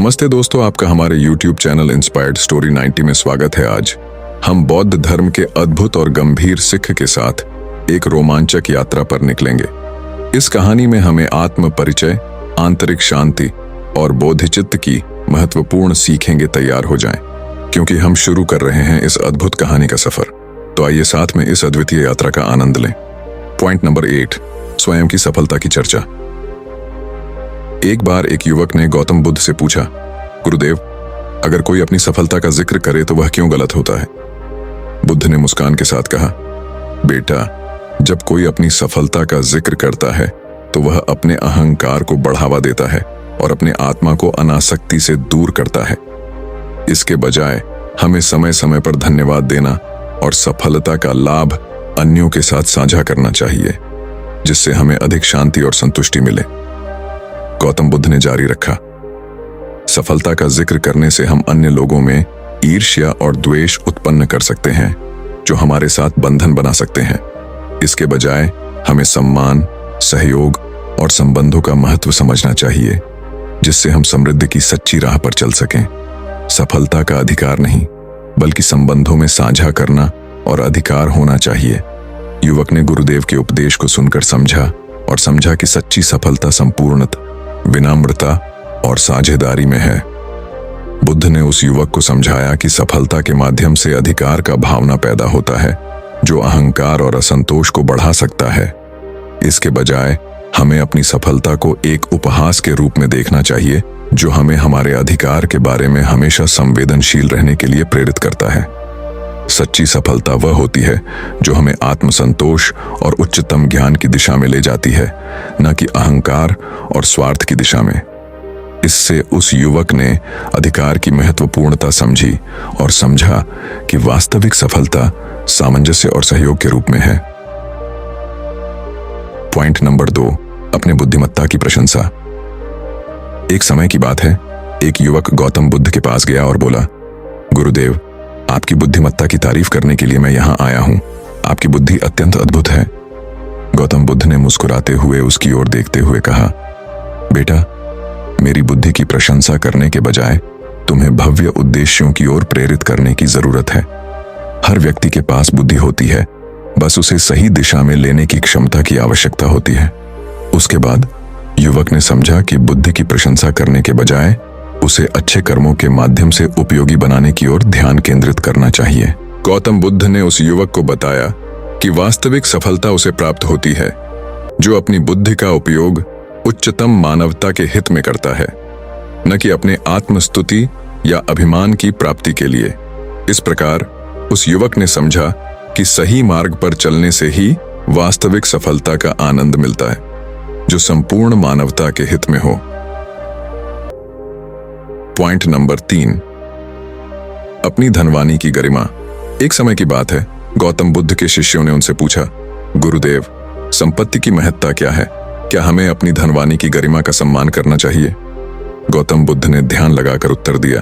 नमस्ते दोस्तों, आपका हमारे YouTube चैनल इंस्पायर्ड स्टोरी 90 में स्वागत है। आज हम बौद्ध धर्म के अद्भुत और गंभीर सिख के साथ एक रोमांचक यात्रा पर निकलेंगे। इस कहानी में हमें आत्म परिचय, आंतरिक शांति और बोधिचित्त की महत्वपूर्ण सीखेंगे। तैयार हो जाएं, क्योंकि हम शुरू कर रहे हैं इस अद्भुत कहानी का सफर। तो आइए साथ में इस अद्वितीय यात्रा का आनंद लें। पॉइंट नंबर 8, स्वयं की सफलता की चर्चा। एक बार एक युवक ने गौतम बुद्ध से पूछा, गुरुदेव, अगर कोई अपनी सफलता का जिक्र करे तो वह क्यों गलत होता है? बुद्ध ने मुस्कान के साथ कहा, बेटा, जब कोई अपनी सफलता का जिक्र करता है तो वह अपने अहंकार को बढ़ावा देता है और अपने आत्मा को अनासक्ति से दूर करता है। इसके बजाय हमें समय समय पर धन्यवाद देना और सफलता का लाभ अन्यों के साथ साझा करना चाहिए, जिससे हमें अधिक शांति और संतुष्टि मिले। गौतम बुद्ध ने जारी रखा, सफलता का जिक्र करने से हम अन्य लोगों में ईर्ष्या और द्वेष उत्पन्न कर सकते हैं, जो हमारे साथ बंधन बना सकते हैं। इसके बजाय हमें सम्मान, सहयोग और संबंधों का महत्व समझना चाहिए, जिससे हम समृद्धि की सच्ची राह पर चल सकें। सफलता का अधिकार नहीं, बल्कि संबंधों में साझा करना और अधिकार होना चाहिए। युवक ने गुरुदेव के उपदेश को सुनकर समझा कि सच्ची सफलता संपूर्णता, विनम्रता और साझेदारी में है। बुद्ध ने उस युवक को समझाया कि सफलता के माध्यम से अधिकार का भावना पैदा होता है, जो अहंकार और असंतोष को बढ़ा सकता है। इसके बजाय हमें अपनी सफलता को एक उपहास के रूप में देखना चाहिए, जो हमें हमारे अधिकार के बारे में हमेशा संवेदनशील रहने के लिए प्रेरित करता है। सच्ची सफलता वह होती है जो हमें आत्मसंतोष और उच्चतम ज्ञान की दिशा में ले जाती है, न कि अहंकार और स्वार्थ की दिशा में। इससे उस युवक ने अधिकार की महत्वपूर्णता समझी और समझा कि वास्तविक सफलता सामंजस्य और सहयोग के रूप में है। पॉइंट नंबर 2, अपने बुद्धिमत्ता की प्रशंसा। एक समय की बात है, एक युवक गौतम बुद्ध के पास गया और बोला, गुरुदेव, आपकी बुद्धिमत्ता की तारीफ करने के लिए मैं यहां आया हूं। आपकी बुद्धि अत्यंत अद्भुत है। गौतम बुद्ध ने मुस्कुराते हुए उसकी ओर देखते हुए कहा, बेटा, मेरी बुद्धि की प्रशंसा करने के बजाय तुम्हें भव्य उद्देश्यों की ओर प्रेरित करने की जरूरत है। हर व्यक्ति के पास बुद्धि होती है, बस उसे सही दिशा में लेने की क्षमता की आवश्यकता होती है। उसके बाद युवक ने समझा कि बुद्धि की प्रशंसा करने के बजाय उसे अच्छे कर्मों के माध्यम से उपयोगी बनाने की ओर ध्यान केंद्रित करना चाहिए। गौतम बुद्ध ने उस युवक को बताया कि वास्तविक सफलता उसे प्राप्त होती है जो अपनी बुद्धि का उपयोग उच्चतम मानवता के हित में करता है, न कि अपने आत्मस्तुति या अभिमान की प्राप्ति के लिए। इस प्रकार उस युवक ने समझा कि सही मार्ग पर चलने से ही वास्तविक सफलता का आनंद मिलता है, जो संपूर्ण मानवता के हित में हो। पॉइंट नंबर 3, अपनी धनवानी की गरिमा। एक समय की बात है, गौतम बुद्ध के शिष्यों ने उनसे पूछा, गुरुदेव, संपत्ति की महत्ता क्या है? क्या हमें अपनी धनवानी की गरिमा का सम्मान करना चाहिए? गौतम बुद्ध ने ध्यान लगाकर उत्तर दिया,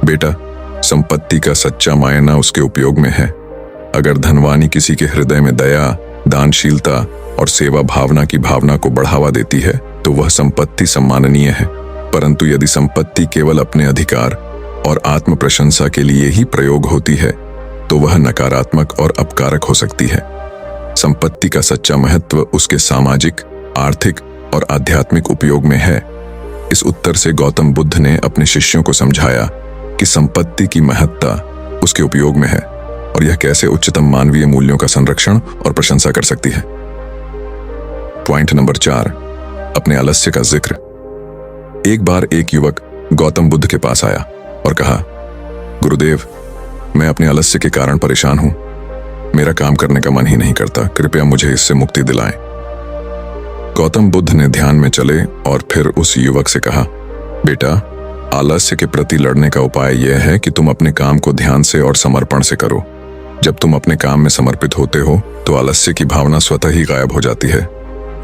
बेटा, संपत्ति का सच्चा मायना उसके उपयोग में है। अगर धनवानी किसी के हृदय में दया, दानशीलता और सेवा भावना की भावना को बढ़ावा देती है तो वह संपत्ति सम्माननीय है। परंतु यदि संपत्ति केवल अपने अधिकार और आत्म प्रशंसा के लिए ही प्रयोग होती है तो वह नकारात्मक और अपकारक हो सकती है। संपत्ति का सच्चा महत्व उसके सामाजिक, आर्थिक और आध्यात्मिक उपयोग में है। इस उत्तर से गौतम बुद्ध ने अपने शिष्यों को समझाया कि संपत्ति की महत्ता उसके उपयोग में है और यह कैसे उच्चतम मानवीय मूल्यों का संरक्षण और प्रशंसा कर सकती है। पॉइंट नंबर 4, अपने आलस्य का जिक्र। एक बार एक युवक गौतम बुद्ध के पास आया और कहा, गुरुदेव, मैं अपने आलस्य के कारण परेशान हूं। मेरा काम करने का मन ही नहीं करता, कृपया मुझे इससे मुक्ति दिलाएं। गौतम बुद्ध ने ध्यान में चले और फिर उस युवक से कहा, बेटा, आलस्य के प्रति लड़ने का उपाय यह है कि तुम अपने काम को ध्यान से और समर्पण से करो। जब तुम अपने काम में समर्पित होते हो तो आलस्य की भावना स्वतः ही गायब हो जाती है।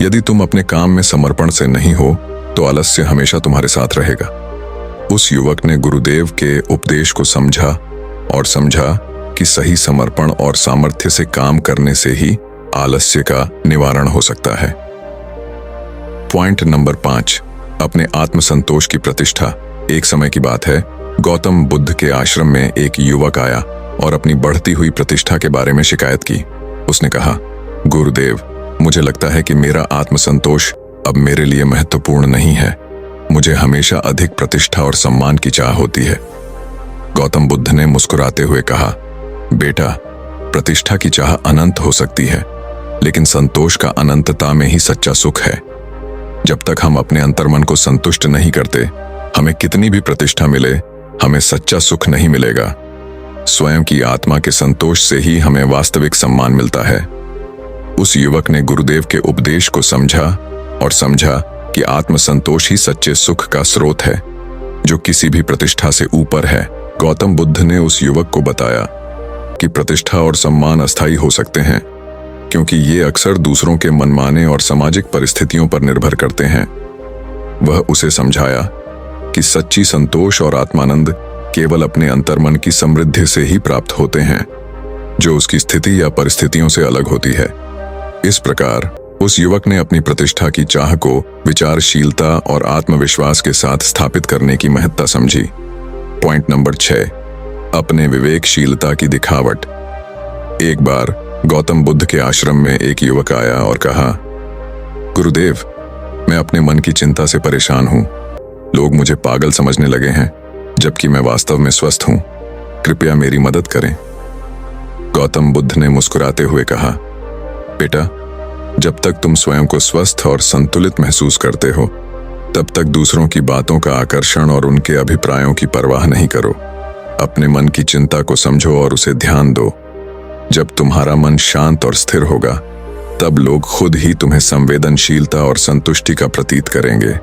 यदि तुम अपने काम में समर्पण से नहीं हो तो आलस्य हमेशा तुम्हारे साथ रहेगा। उस युवक ने गुरुदेव के उपदेश को समझा कि सही समर्पण और सामर्थ्य से काम करने से ही आलस्य का निवारण हो सकता है। पॉइंट नंबर 5, अपने आत्मसंतोष की प्रतिष्ठा। एक समय की बात है, गौतम बुद्ध के आश्रम में एक युवक आया और अपनी बढ़ती हुई प्रतिष्ठा के बारे में शिकायत की। उसने कहा, गुरुदेव, मुझे लगता है कि मेरा आत्मसंतोष अब मेरे लिए महत्वपूर्ण नहीं है। मुझे हमेशा अधिक प्रतिष्ठा और सम्मान की चाह होती है। गौतम बुद्ध ने मुस्कुराते हुए कहा, बेटा, प्रतिष्ठा की चाह अनंत हो सकती है, लेकिन संतोष का अनंतता में ही सच्चा सुख है। जब तक हम अपने अंतर्मन को संतुष्ट नहीं करते, हमें कितनी भी प्रतिष्ठा मिले, हमें सच्चा सुख नहीं मिलेगा। स्वयं की आत्मा के संतोष से ही हमें वास्तविक सम्मान मिलता है। उस युवक ने गुरुदेव के उपदेश को समझा और समझा कि आत्मसंतोष ही सच्चे सुख का स्रोत है, जो किसी भी प्रतिष्ठा से ऊपर है। गौतम बुद्ध ने उस युवक को बताया कि प्रतिष्ठा और सम्मान अस्थायी हो सकते हैं, क्योंकि ये अक्सर दूसरों के मनमाने और सामाजिक परिस्थितियों पर निर्भर करते हैं। वह उसे समझाया कि सच्ची संतोष और आत्मानंद केवल अपने अंतर्मन की समृद्धि से ही प्राप्त होते हैं, जो उसकी स्थिति या परिस्थितियों से अलग होती है। इस प्रकार उस युवक ने अपनी प्रतिष्ठा की चाह को विचारशीलता और आत्मविश्वास के साथ स्थापित करने की महत्ता समझी। पॉइंट नंबर 6, अपने विवेकशीलता की दिखावट। एक बार गौतम बुद्ध के आश्रम में एक युवक आया और कहा, गुरुदेव, मैं अपने मन की चिंता से परेशान हूं। लोग मुझे पागल समझने लगे हैं, जबकि मैं वास्तव में स्वस्थ हूं। कृपया मेरी मदद करें। गौतम बुद्ध ने मुस्कुराते हुए कहा, बेटा, जब तक तुम स्वयं को स्वस्थ और संतुलित महसूस करते हो, तब तक दूसरों की बातों का आकर्षण और उनके अभिप्रायों की परवाह नहीं करो। अपने मन की चिंता को समझो और उसे ध्यान दो। जब तुम्हारा मन शांत और स्थिर होगा, तब लोग खुद ही तुम्हें संवेदनशीलता और संतुष्टि का प्रतीत करेंगे।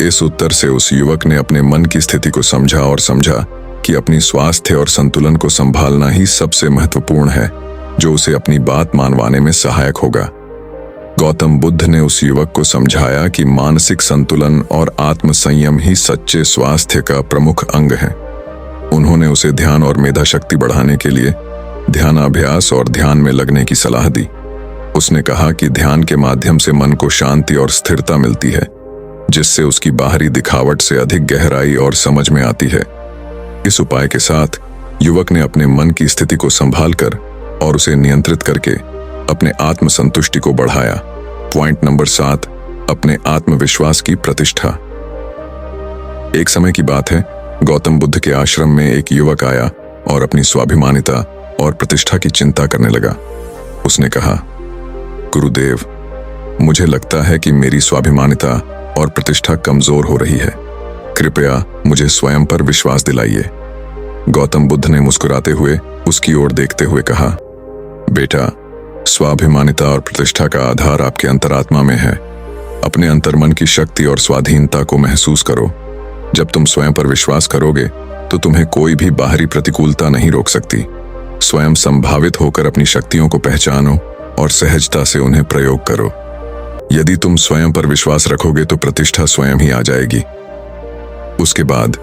इस उत्तर से उस युवक ने अपने मन की स्थिति को समझा और समझा कि अपनी स्वास्थ्य और संतुलन को संभालना ही सबसे महत्वपूर्ण है, जो उसे अपनी बात मानवाने में सहायक होगा। गौतम बुद्ध ने उस युवक को समझाया कि मानसिक संतुलन और आत्मसंयम ही सच्चे स्वास्थ्य का प्रमुख अंग है। उन्होंने उसे ध्यान और मेधा शक्ति बढ़ाने के लिए ध्यानाभ्यास और ध्यान में लगने की सलाह दी। उसने कहा कि ध्यान के माध्यम से मन को शांति और स्थिरता मिलती है, जिससे उसकी बाहरी दिखावट से अधिक गहराई और समझ में आती है। इस उपाय के साथ युवक ने अपने मन की स्थिति को संभालकर और उसे नियंत्रित करके अपने आत्मसंतुष्टि को बढ़ाया। पॉइंट नंबर 7, अपने आत्मविश्वास की प्रतिष्ठा। एक समय की बात है, गौतम बुद्ध के आश्रम में एक युवक आया और अपनी स्वाभिमानिता और प्रतिष्ठा की चिंता करने लगा। उसने कहा, गुरुदेव, मुझे लगता है कि मेरी स्वाभिमानिता और प्रतिष्ठा कमजोर हो रही है। कृपया मुझे स्वयं पर विश्वास दिलाइए। गौतम बुद्ध ने मुस्कुराते हुए उसकी ओर देखते हुए कहा, बेटा, स्वाभिमानिता और प्रतिष्ठा का आधार आपके अंतरात्मा में है। अपने अंतर्मन की शक्ति और स्वाधीनता को महसूस करो। जब तुम स्वयं पर विश्वास करोगे, तो तुम्हें कोई भी बाहरी प्रतिकूलता नहीं रोक सकती। स्वयं संभावित होकर अपनी शक्तियों को पहचानो और सहजता से उन्हें प्रयोग करो। यदि तुम स्वयं पर विश्वास रखोगे तो प्रतिष्ठा स्वयं ही आ जाएगी। उसके बाद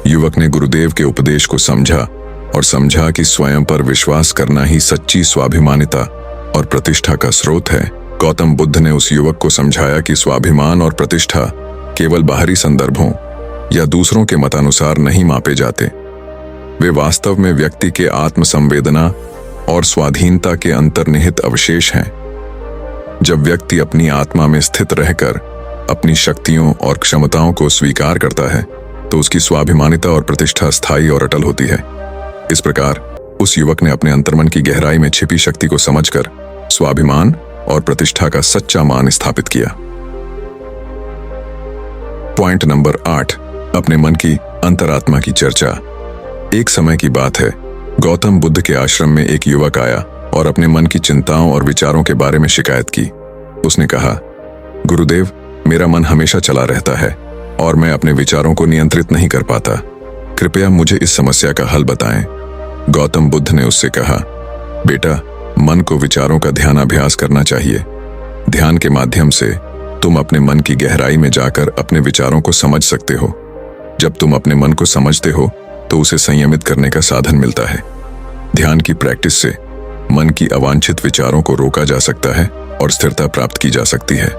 युवक ने गुरुदेव के उपदेश को समझा और समझा कि स्वयं पर विश्वास करना ही सच्ची स्वाभिमानिता और प्रतिष्ठा का स्रोत है। गौतम बुद्ध ने उस युवक को समझाया कि स्वाभिमान और प्रतिष्ठा केवल बाहरी संदर्भों या दूसरों के मतानुसार नहीं मापे जाते। वे वास्तव में व्यक्ति के आत्मसंवेदना और स्वाधीनता के अंतर्निहित अवशेष हैं। जब व्यक्ति अपनी आत्मा में स्थित रहकर अपनी शक्तियों और क्षमताओं को स्वीकार करता है, तो उसकी स्वाभिमानिता और प्रतिष्ठा स्थायी और अटल होती है। इस प्रकार उस युवक ने अपने अंतर्मन की गहराई में छिपी शक्ति को समझकर स्वाभिमान और प्रतिष्ठा का सच्चा मान स्थापित किया। पॉइंट नंबर 8, अपने मन की अंतरात्मा की चर्चा। एक समय की बात है, गौतम बुद्ध के आश्रम में एक युवक आया और अपने मन की चिंताओं और विचारों के बारे में शिकायत की। उसने कहा, गुरुदेव, मेरा मन हमेशा चला रहता है और मैं अपने विचारों को नियंत्रित नहीं कर पाता। कृपया मुझे इस समस्या का हल बताएं। गौतम बुद्ध ने उससे कहा, बेटा, मन को विचारों का ध्यानाभ्यास करना चाहिए। ध्यान के माध्यम से तुम अपने मन की गहराई में जाकर अपने विचारों को समझ सकते हो। जब तुम अपने मन को समझते हो तो उसे संयमित करने का साधन मिलता है। ध्यान की प्रैक्टिस से मन की अवांछित विचारों को रोका जा सकता है और स्थिरता प्राप्त की जा सकती है।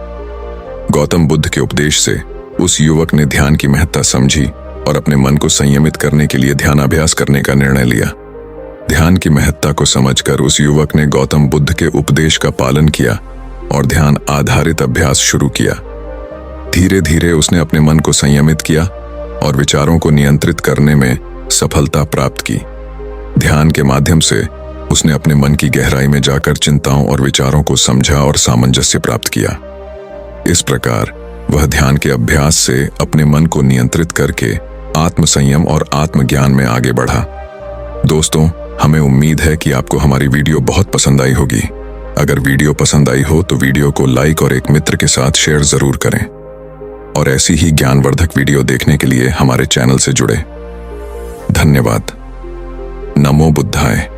गौतम बुद्ध के उपदेश से उस युवक ने ध्यान की महत्ता समझी और अपने मन को संयमित करने के लिए ध्यानाभ्यास करने का निर्णय लिया। ध्यान की महत्ता को समझकर उस युवक ने गौतम बुद्ध के उपदेश का पालन किया और ध्यान आधारित अभ्यास शुरू किया। धीरे धीरे उसने अपने मन को संयमित किया और विचारों को नियंत्रित करने में सफलता प्राप्त की। ध्यान के माध्यम से उसने अपने मन की गहराई में जाकर चिंताओं और विचारों को समझा और सामंजस्य प्राप्त किया। इस प्रकार वह ध्यान के अभ्यास से अपने मन को नियंत्रित करके आत्मसंयम और आत्मज्ञान में आगे बढ़ा। दोस्तों, हमें उम्मीद है कि आपको हमारी वीडियो बहुत पसंद आई होगी। अगर वीडियो पसंद आई हो तो वीडियो को लाइक और एक मित्र के साथ शेयर जरूर करें और ऐसी ही ज्ञानवर्धक वीडियो देखने के लिए हमारे चैनल से जुड़े। धन्यवाद। नमो बुद्धाय।